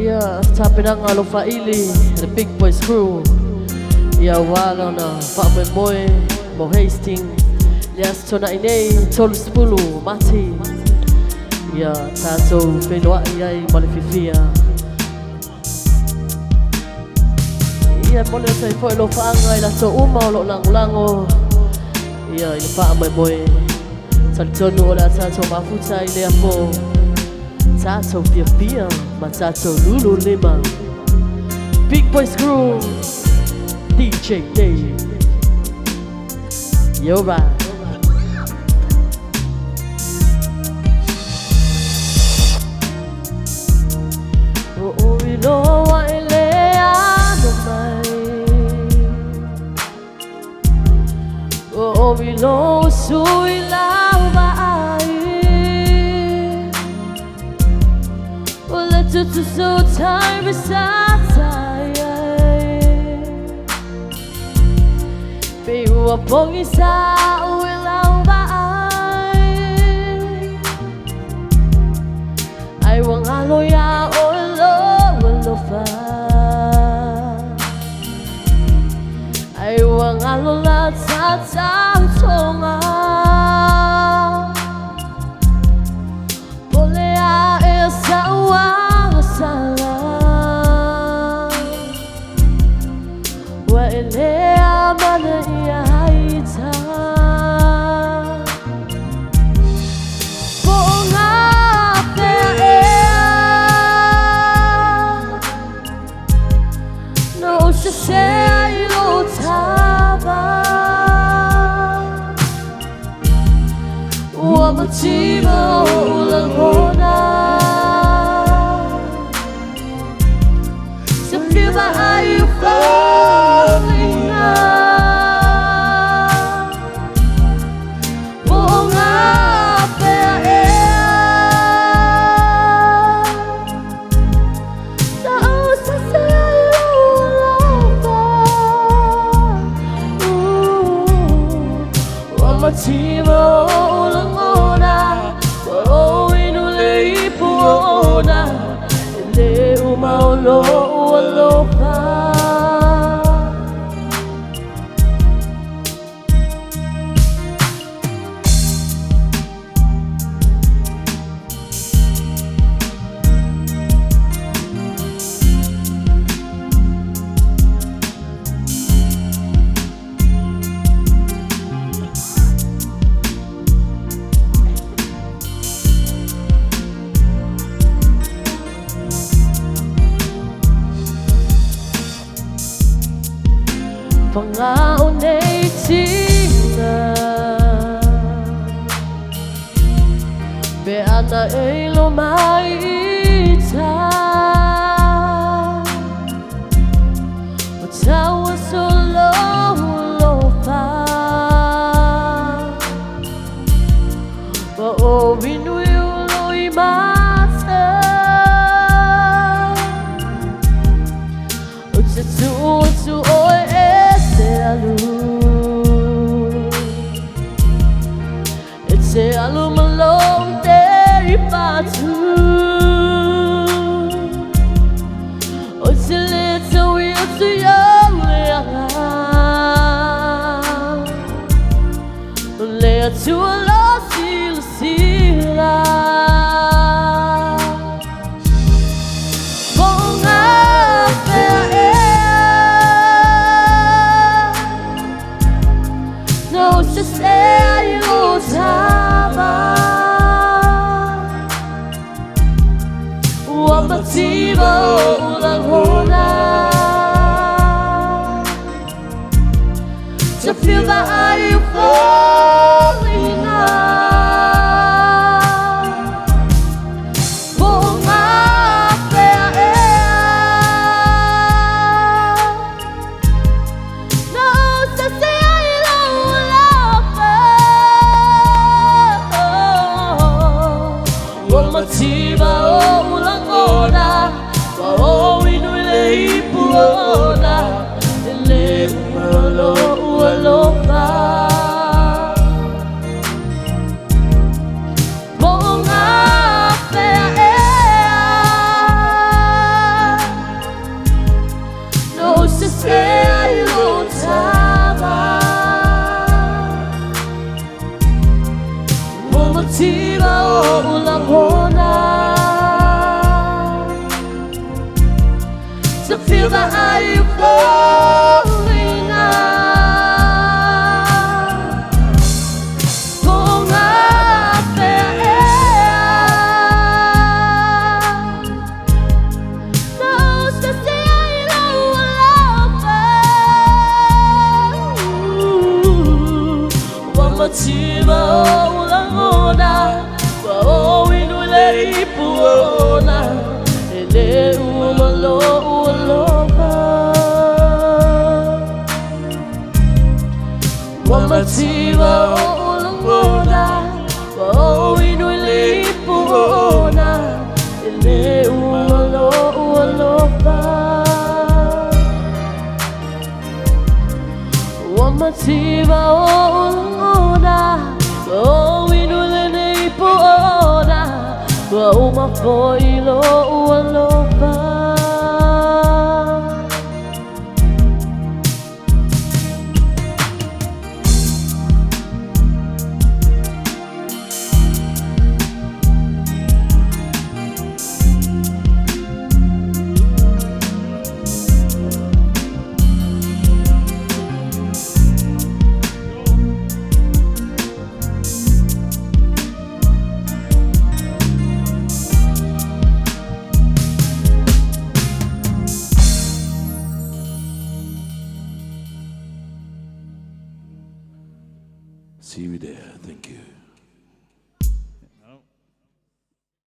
Yeah, tapping ang alofa ili, the big boys crew. Yeah, wala na, Fatman Moy, Mo Hastings. Yes, to na inay, tol spulu, mati. Yeah, tato, felwa iyay, malififia. Yeah, mole say for alofa angay, lato umaw, lo lang-lango. Yeah, yung Fatman Moy. Saltono ola tato, mafuta ile apo. Tato pia, matato lulu lima. Big boys crew, DJ Dave. You're right. Oh, we know what I lay on the mind. Oh, we know so we love just so tired beside Pero apong isa uwilaw ba ay wang aloya o lo fa ay wang alola sa tonga Polea esa Elea mana ia haita Ponga pea No se sea ilutaba Ua motivo ulang hona Se firma ai o Motivo langona, o inulei puona, ele uma olopa. Pangaon ay tina Beana ay lumaita Matawa solo pa Bao binuyo mata Utsu oy It's a malone day batu It's a little weird to young Lay to a lost sila Motivo ulang hona To feel that I falling out Bunga pea No sa siya ilang Motivo ulang hona Bao inulei puona Ele ualo pa Wamatima ulangona Wa winule ipuona Ele umalo uloba Wamatima ulangona Wa winule ipuona Ele umalo uloba Wamatima ulangona Wa winule ipuona Wa umafoilo uloba See you there. Thank you.